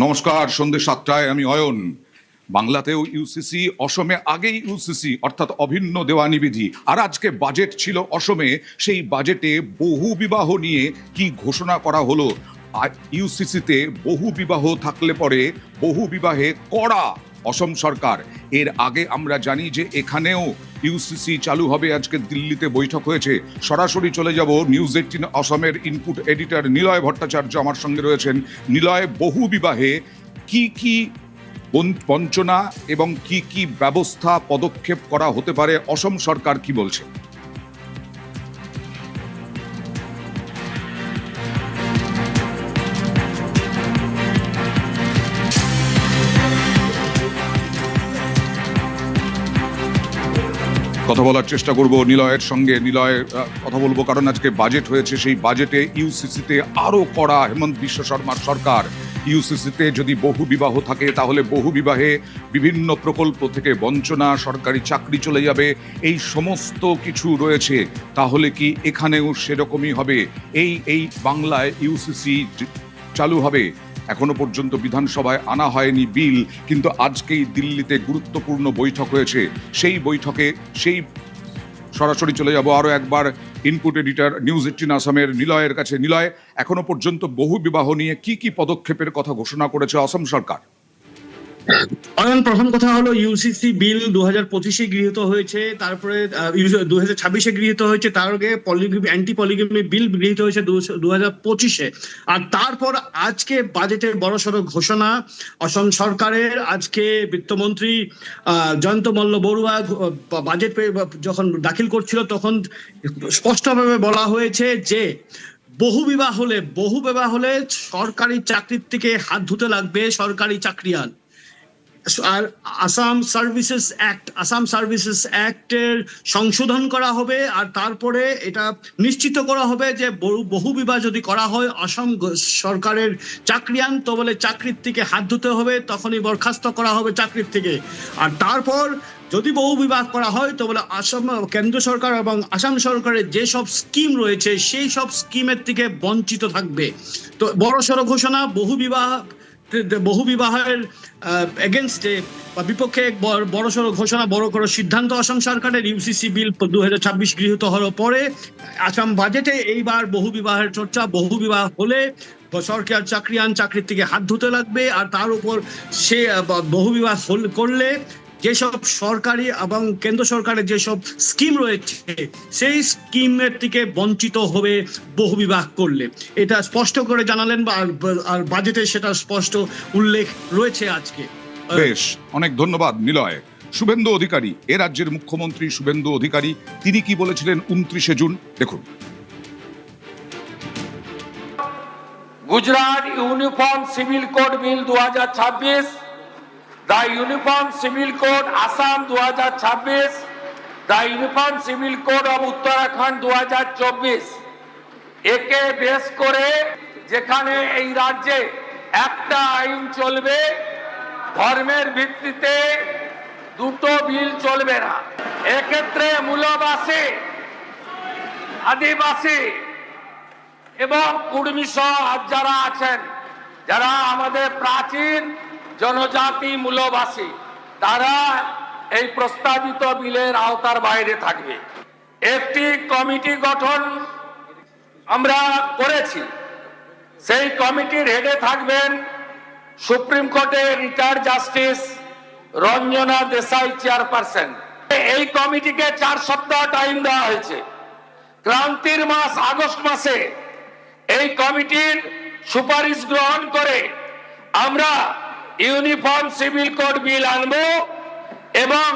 নমস্কার, সন্ধ্যে 7টায় আমি অয়ন। বাংলাতেও ইউসিসি, অসমে আগেই ইউসিসি অর্থাৎ অভিন্ন দেওয়ানি বিধি, আর আজকে বাজেট ছিল অসমে। সেই বাজেটে বহু বিবাহ নিয়ে কি ঘোষণা করা হলো। ইউসিসিতে বহু বিবাহ থাকলে পরে বহু বিবাহে কড়া অসম সরকার। এর আগে আমরা জানি যে এখানেও ইউসিসি চালু হবে। আজকে দিল্লিতে বৈঠক হয়েছে। সরাসরি চলে যাব নিউজ 18 অসমের ইনপুট এডিটর নিলয় ভট্টাচার্য আমার সঙ্গে রয়েছেন। নিলয়, বহু বিবাহে কি কি বঞ্চনা এবং কি কি ব্যবস্থা পদক্ষেপ করা হতে পারে, অসম সরকার কি বলছে? কথা বলার চেষ্টা করব নিলয়ের সঙ্গে। নিলয়, কথা বলবো কারণ আজকে বাজেট হয়েছে। সেই বাজেটে ইউসিসিতে আরো কড়া হেমন্ত বিশ্ব শর্মার সরকার। ইউসিসিতে যদি বহু বিবাহ থাকে তাহলে বহু বিবাহে বিভিন্ন প্রকল্প থেকে বঞ্চনা, সরকারি চাকরি চলে যাবে, এই সমস্ত কিছু রয়েছে। তাহলে কি এখানেও সেরকমই হবে? এই বাংলায় ইউসিসি চালু হবে। এখনো পর্যন্ত বিধানসভায় আনা হয়নি বিল, কিন্তু আজকেই দিল্লিতে গুরুত্বপূর্ণ বৈঠক হয়েছে। সেই বৈঠকে সরাসরি চলে যাব আরো একবার ইনপুট এডিটর নিউজ 18 আসামের নিলয়ের কাছে। নিলয়, এখনো পর্যন্ত বহু বিবাহ নিয়ে কি কি পদক্ষেপের কথা ঘোষণা করেছে অসম সরকার? অয়ন, প্রথম কথা হলো ইউসিসি বিল 2025-এ গৃহীত হয়েছে, তারপরে 2026-এ গৃহীত হয়েছে, তার আগে অ্যান্টি পলিগামি বিল গৃহীত হয়েছে 2025-এ। আর তারপর আজকে বাজেটের বড়সড় ঘোষণা অসম সরকারের। আজকে বিত্তমন্ত্রী জয়ন্ত মল্ল বড়ুয়া বাজেট যখন দাখিল করছিল তখন স্পষ্টভাবে বলা হয়েছে যে বহু বিবাহ হলে সরকারি চাকরির থেকে হাত ধুতে লাগবে সরকারি চাকরিয়াল। আর আসাম সার্ভিসেস অ্যাক্টের সংশোধন করা হবে। আর তারপরে এটা নিশ্চিত করা হবে যে বহু বিবাহ যদি করা হয় অসম সরকারের চাকরিয়ান, তো বলে চাকরির থেকে হাত ধুতে হবে, তখনই বরখাস্ত করা হবে চাকরির থেকে। আর তারপর যদি বহু বিবাহ করা হয় তো বলে আসাম কেন্দ্র সরকার এবং আসাম সরকারের যেসব স্কিম রয়েছে সেই সব স্কিমের থেকে বঞ্চিত থাকবে। তো বড়সড় ঘোষণা, বহু বিবাহের এগেনস্টে বা বিপক্ষে বড়সড় ঘোষণা, বড় করে সিদ্ধান্ত অসম সরকারের। ইউসিসি বিল 2026 গৃহীত হওয়ার পরে আসাম বাজেটে এইবার বহু বিবাহের চর্চা। বহু বিবাহ হলে সরকার চাকরির থেকে হাত ধুতে লাগবে। আর তার উপর সে বহু বিবাহ করলে যেসব সরকারি এবং কেন্দ্র সরকারের যেসব স্কিম রয়েছে সেই স্কিমের থেকে বঞ্চিত হবে বহু বিবাহ করলে। এটা স্পষ্ট করে জানালেন, আর বাজেটে সেটা স্পষ্ট উল্লেখ রয়েছে আজকে। বেশ, অনেক ধন্যবাদ নিলয়। শুভেন্দু অধিকারী, এ রাজ্যের মুখ্যমন্ত্রী শুভেন্দু অধিকারী, তিনি কি বলেছিলেন 29শে জুন দেখুন। Gujarat uniform civil code bill 2026, the Uniform Civil Code Assam 2026, the Uniform Civil Code of Uttarakhand 2024, একে বেস করে যেখানে এই রাজ্যে একটা আইন চলবে, ধর্মের ভিত্তিতে দুটো বিল চলবে না। এক্ষেত্রে মূলবাসী, আদিবাসী এবং কুর্মী সহ যারা আছেন, যারা আমাদের প্রাচীন জনজাতি মূলবাসী, তারা এই প্রস্তাবিত বিলের আওতার বাইরে থাকবে। একটি কমিটি গঠন আমরা করেছি। সেই কমিটির হেডে থাকবেন সুপ্রিম কোর্টের retired justice Ranjana Desai chairperson. এই কমিটিকে 4 সপ্তাহ টাইম দেওয়া হয়েছে। ক্রান্তির মাস আগস্ট মাসে এই কমিটির সুপারিশ গ্রহণ করে আমরা ইউনিফর্ম সিভিল কোড বিল আনবো এবং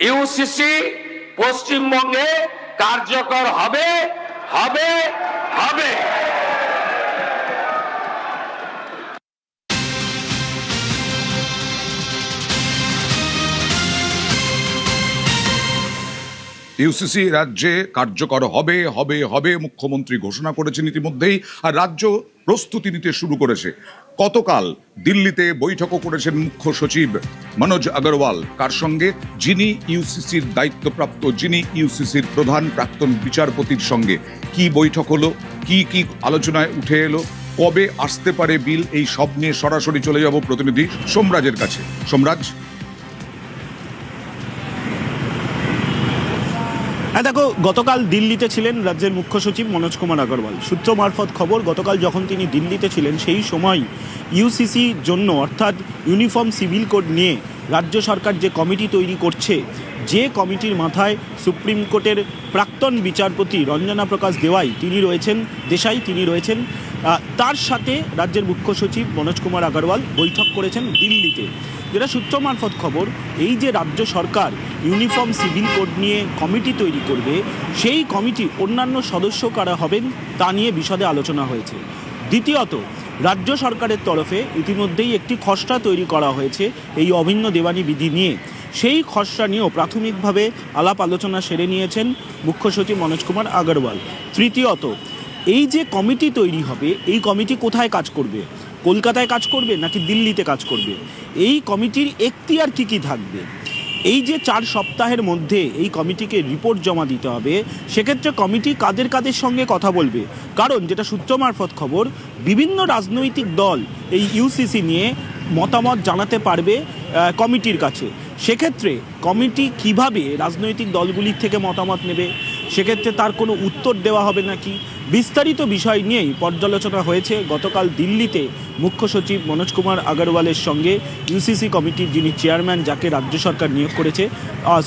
ইউসিসি পশ্চিমবঙ্গে কার্যকর হবে। ইউসিসি রাজ্যে কার্যকর হবে মুখ্যমন্ত্রী ঘোষণা করেছেন ইতিমধ্যেই, আর রাজ্য প্রস্তুতি নিতে শুরু করেছে। গতকাল দিল্লিতে বৈঠকও করেছেন মুখ্য সচিব মনোজ আগরওয়াল। কার সঙ্গে? যিনি ইউসিসির দায়িত্বপ্রাপ্ত, যিনি ইউসিসির প্রধান প্রাক্তন বিচারপতির সঙ্গে। কি বৈঠক হলো, কি আলোচনায় উঠে এলো, কবে আসতে পারে বিল, এই সব নিয়ে সরাসরি চলে যাব প্রতিনিধি সোমরাজের কাছে। সোমরাজ, হ্যাঁ দেখো, গতকাল দিল্লিতে ছিলেন রাজ্যের মুখ্য সচিব মনোজ কুমার আগরওয়াল। সূত্র মারফত খবর, গতকাল যখন তিনি দিল্লিতে ছিলেন সেই সময় ইউসিসি জন্য অর্থাৎ ইউনিফর্ম সিভিল কোড নিয়ে রাজ্য সরকার যে কমিটি তৈরি করছে, যে কমিটির মাথায় সুপ্রিম কোর্টের প্রাক্তন বিচারপতি রঞ্জনা প্রকাশ দেশাই তিনি রয়েছেন, তার সাথে রাজ্যের মুখ্য সচিব মনোজ কুমার আগরওয়াল বৈঠক করেছেন দিল্লিতে। যেটা সূত্র মারফত খবর, এই যে রাজ্য সরকার ইউনিফর্ম সিভিল কোড নিয়ে কমিটি তৈরি করবে, সেই কমিটি অন্যান্য সদস্য কারা হবেন তা নিয়ে বিশদে আলোচনা হয়েছে। দ্বিতীয়ত, রাজ্য সরকারের তরফে ইতিমধ্যেই একটি খসড়া তৈরি করা হয়েছে এই অভিন্ন দেওয়ানি বিধি নিয়ে। সেই খসড়া নিয়েও প্রাথমিকভাবে আলাপ আলোচনা সেরে নিয়েছেন মুখ্য সচিব মনোজ কুমার আগরওয়াল। তৃতীয়ত, এই যে কমিটি তৈরি হবে, এই কমিটি কোথায় কাজ করবে? কলকাতায় কাজ করবে নাকি দিল্লিতে কাজ করবে? এই কমিটির এখতিয়ার কী থাকবে? এই যে 4 সপ্তাহের মধ্যে এই কমিটিকে রিপোর্ট জমা দিতে হবে, সেক্ষেত্রে কমিটি কাদের কাদের সঙ্গে কথা বলবে? কারণ যেটা সূত্র মারফত খবর, বিভিন্ন রাজনৈতিক দল এই ইউসিসি নিয়ে মতামত জানাতে পারবে কমিটির কাছে। সেক্ষেত্রে কমিটি কিভাবে রাজনৈতিক দলগুলির থেকে মতামত নেবে, সেক্ষেত্রে তার কোনো উত্তর দেওয়া হবে নাকি, বিস্তারিত বিষয় নিয়েই পর্যালোচনা হয়েছে গতকাল দিল্লিতে মুখ্য সচিব মনোজ কুমার আগরওয়ালের সঙ্গে ইউসিসি কমিটির যিনি চেয়ারম্যান, যাকে রাজ্য সরকার নিয়োগ করেছে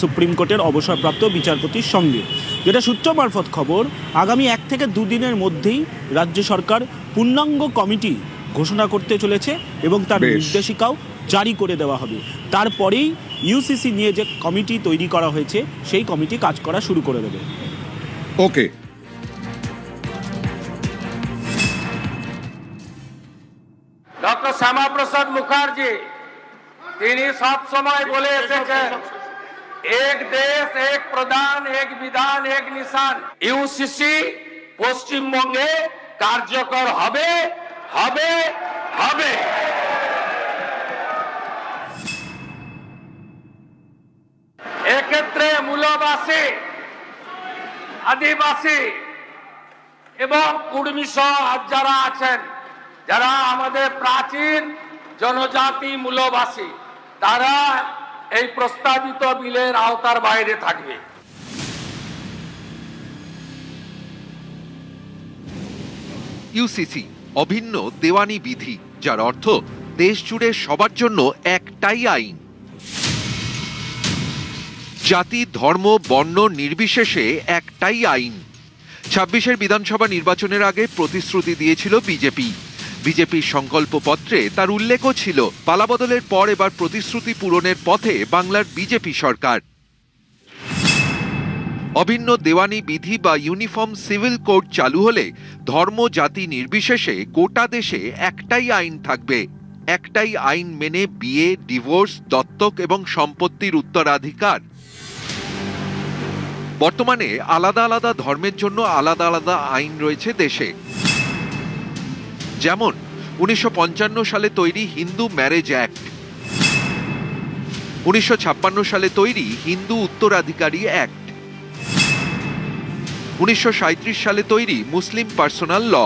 সুপ্রিম কোর্টের অবসরপ্রাপ্ত বিচারপতির সঙ্গে। যেটা সূত্র মারফত খবর, আগামী 1 থেকে 2 দিনের মধ্যেই রাজ্য সরকার পূর্ণাঙ্গ কমিটি ঘোষণা করতে চলেছে এবং তার নির্দেশিকাও জারি করে দেওয়া হবে। তারপরেই ইউসিসি নিয়ে যে কমিটি তৈরি করা হয়েছে, সেই কমিটি কাজ করা শুরু করে দেবে। ওকে। ডক্টর শ্যামাপ্রসাদ মুখার্জি তিনি সব সময় বলে এসেছেন, এক দেশ এক প্রধান, এক বিধান, এক নিশান। ইউসিসি পশ্চিমবঙ্গে কার্যকর হবে হবে হবে। এক্ষেত্রে মূলবাসী, আদিবাসী এবং কুর্মী সহ যারা আছেন, যারা আমাদের প্রাচীন জনজাতি মূলবাসী, তারা এই প্রস্তাবিত বিলের আওতার বাইরে থাকবে। ইউসিসি অভিন্ন দেওয়ানি বিধি, যার অর্থ দেশ জুড়ে সবার জন্য একটাই আইন। জাতি, ধর্ম, বর্ণ নির্বিশেষে একটাই আইন। 26-এর বিধানসভা নির্বাচনের আগে প্রতিশ্রুতি দিয়েছিল বিজেপির সংকল্পপত্রে তার উল্লেখও ছিল। পালাবদলের পর এবার প্রতিশ্রুতি পূরণের পথে বাংলার বিজেপি সরকার। অভিন্ন দেওয়ানি বিধি বা ইউনিফর্ম সিভিল কোড চালু হলে ধর্ম, জাতি নির্বিশেষে গোটা দেশে একটাই আইন থাকবে। একটাই আইন মেনে বিয়ে, ডিভোর্স, দত্তক এবং সম্পত্তির উত্তরাধিকার। বর্তমানে আলাদা আলাদা ধর্মের জন্য আলাদা আলাদা আইন রয়েছে দেশে। যেমন 1955 সালে তৈরি হিন্দু ম্যারেজ অ্যাক্ট, 1956 সালে তৈরি হিন্দু উত্তরাধিকারী অ্যাক্ট, 1937 সালে তৈরি মুসলিম পার্সোনাল ল।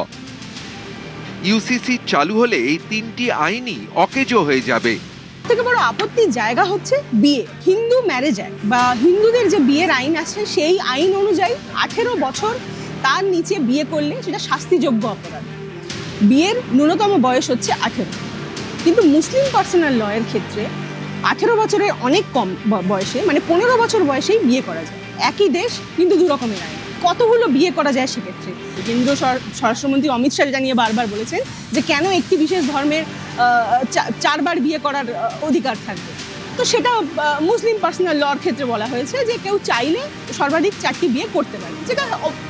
ইউসিসি চালু হলে এই 3টি আইনই অকেজো হয়ে যাবে। থেকে বড় আপত্তির জায়গা হচ্ছে বিয়ে। হিন্দু ম্যারেজ অ্যাক্ট বা হিন্দুদের যে বিয়ের আইন আছে, সেই আইন অনুযায়ী 18 বছর তার নিচে বিয়ে করলে সেটা শাস্তিযোগ্য অপরাধ। বিয়ের ন্যূনতম বয়স হচ্ছে 18। কিন্তু মুসলিম পার্সোনাল ল এর ক্ষেত্রে 18 বছরের অনেক কম বয়সে, মানে 15 বছর বয়সেই বিয়ে করা যায়। একই দেশ কিন্তু 2 রকমের আইন। কতগুলো বিয়ে করা যায় সেক্ষেত্রে? কেন্দ্রীয় স্বরাষ্ট্রমন্ত্রী অমিত শাহ জানিয়ে বারবার বলেছেন যে কেন একটি বিশেষ ধর্মের 4 বার বিয়ে করার অধিকার থাকবে। তো সেটা মুসলিম পার্সোনাল লর ক্ষেত্রে বলা হয়েছে যে কেউ চাইলে সর্বাধিক 4টি বিয়ে করতে পারে, যেটা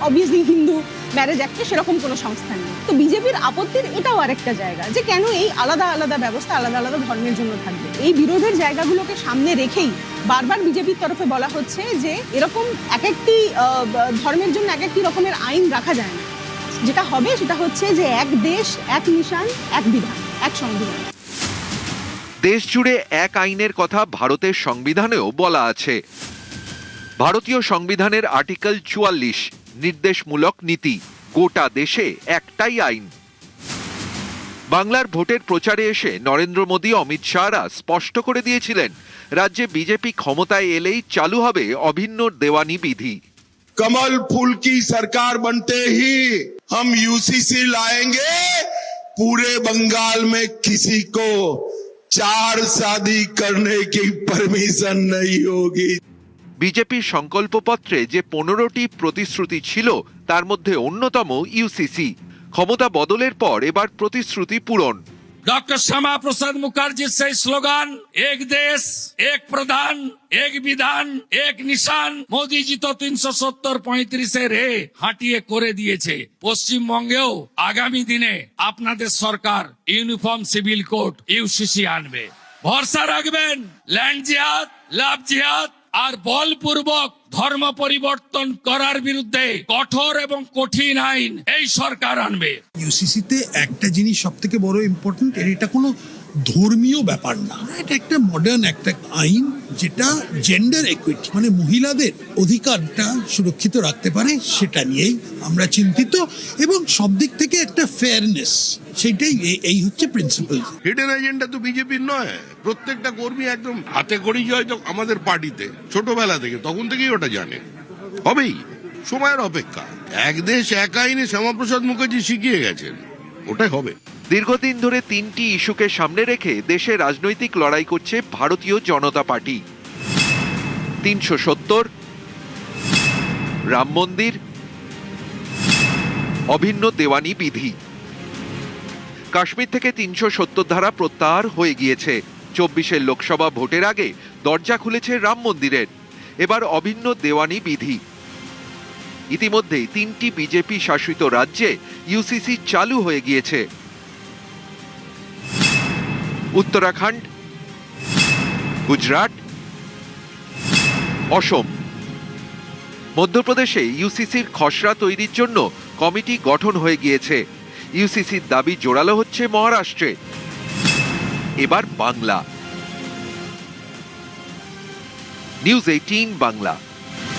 অবভিয়াসলি হিন্দু ম্যারেজ অ্যাক্টে সেরকম কোনো সংস্থা নেই। তো বিজেপির আপত্তির এটাও আরেকটা জায়গা যে কেন এই আলাদা আলাদা ব্যবস্থা আলাদা আলাদা ধর্মের জন্য থাকবে। এই বিরোধের জায়গাগুলোকে সামনে রেখেই বারবার বিজেপির তরফে বলা হচ্ছে যে এরকম এক একটি ধর্মের জন্য এক একটি রকমের আইন রাখা যায় না। যেটা হবে সেটা হচ্ছে যে এক দেশ, এক নিশান, এক বিধান, এক সংবিধান। দেশ জুড়ে এক আইনের কথা ভারতের সংবিধানেও বলা আছে। ভারতীয় সংবিধানের আর্টিকেল 44 নির্দেশমূলক নীতি, গোটা দেশে একটাই আইন। বাংলার ভোটের প্রচারে এসে নরেন্দ্র মোদী অমিত শাহরা স্পষ্ট করে দিয়েছিলেন রাজ্যে বিজেপি ক্ষমতায় এলেই চালু হবে অভিন্ন দেওয়ানি বিধি। कमल फूल की सरकार बनते ही हम यूसीसी लाएंगे, पूरे बंगाल में किसी को 4 शादी करने की परमिशन नहीं होगी। বিজেপির সংকল্পপত্রে যে 15টি প্রতিশ্রুতি ছিল তার মধ্যে অন্যতম ইউসিসি। ক্ষমতা বদলের পর এবার প্রতিশ্রুতি পূরণ। डॉक्टर श्यामा प्रसाद मुखर्जी से स्लोगान एक देश एक प्रधान एक विधान एक निशान, मोदी जी तो 370-35 রে হাঁটিয়ে করে দিয়েছে। পশ্চিমবঙ্গেও আগামী দিনে আপনাদের সরকার ইউনিফর্ম সিভিল কোড ইউসিসি আনবে। ভরসা রাখবেন, ল্যান্ড জিহাদ, লাভ জিহাদ আর বলপূর্বক ধর্ম পরিবর্তন করার বিরুদ্ধে কঠোর এবং কঠিন আইন এই সরকার আনবে। ইউসিসিতে একটা জিনিস সব থেকে বড় ইম্পর্টেন্ট, এটা কোনো ধর্মীয় ব্যাপার না, এটা একটা মডার্ন একটা আইন যেটা জেন্ডার ইকুইটি মানে মহিলাদের অধিকারটা সুরক্ষিত রাখতে পারে, সেটা নিয়েই আমরা চিন্তিত এবং সব দিক থেকে একটা ফেয়ারনেস, সেটাই এই হচ্ছে প্রিন্সিপাল। হিডেন এজেন্ডা তো বিজেপির নয়, প্রত্যেকটা কর্মী একদম হাতে করেই হয়তো আমাদের পার্টিতে ছোটবেলা থেকে তখন থেকেই ওটা জানে। হবেই, সময়ের অপেক্ষা। এক দেশ এক আইনে শ্যামাপ্রসাদ মুখার্জি শিখিয়ে গেছেন, ওটাই হবে। দীর্ঘদিন ধরে 3টি ইস্যুকে সামনে রেখে দেশে রাজনৈতিক লড়াই করছে ভারতীয় জনতা পার্টি। 370, রাম মন্দির, অভিন্ন দেওয়ানি বিধি। কাশ্মীর থেকে 370 ধারা প্রত্যাহার হয়ে গিয়েছে। 24-এর লোকসভা ভোটের আগে দরজা খুলেছে রাম মন্দিরের। এবার অভিন্ন দেওয়ানি বিধি। ইতিমধ্যেই 3টি বিজেপি শাসিত রাজ্যে ইউসিসি চালু হয়ে গিয়েছে। উত্তরাখণ্ড, গুজরাট, অসম। মধ্যপ্রদেশে ইউসিসির খসড়া তৈরির জন্য কমিটি গঠন হয়ে গিয়েছে। ইউসিসির দাবি জোরালো হচ্ছে মহারাষ্ট্রে। এবার বাংলা। নিউজ 18 বাংলা।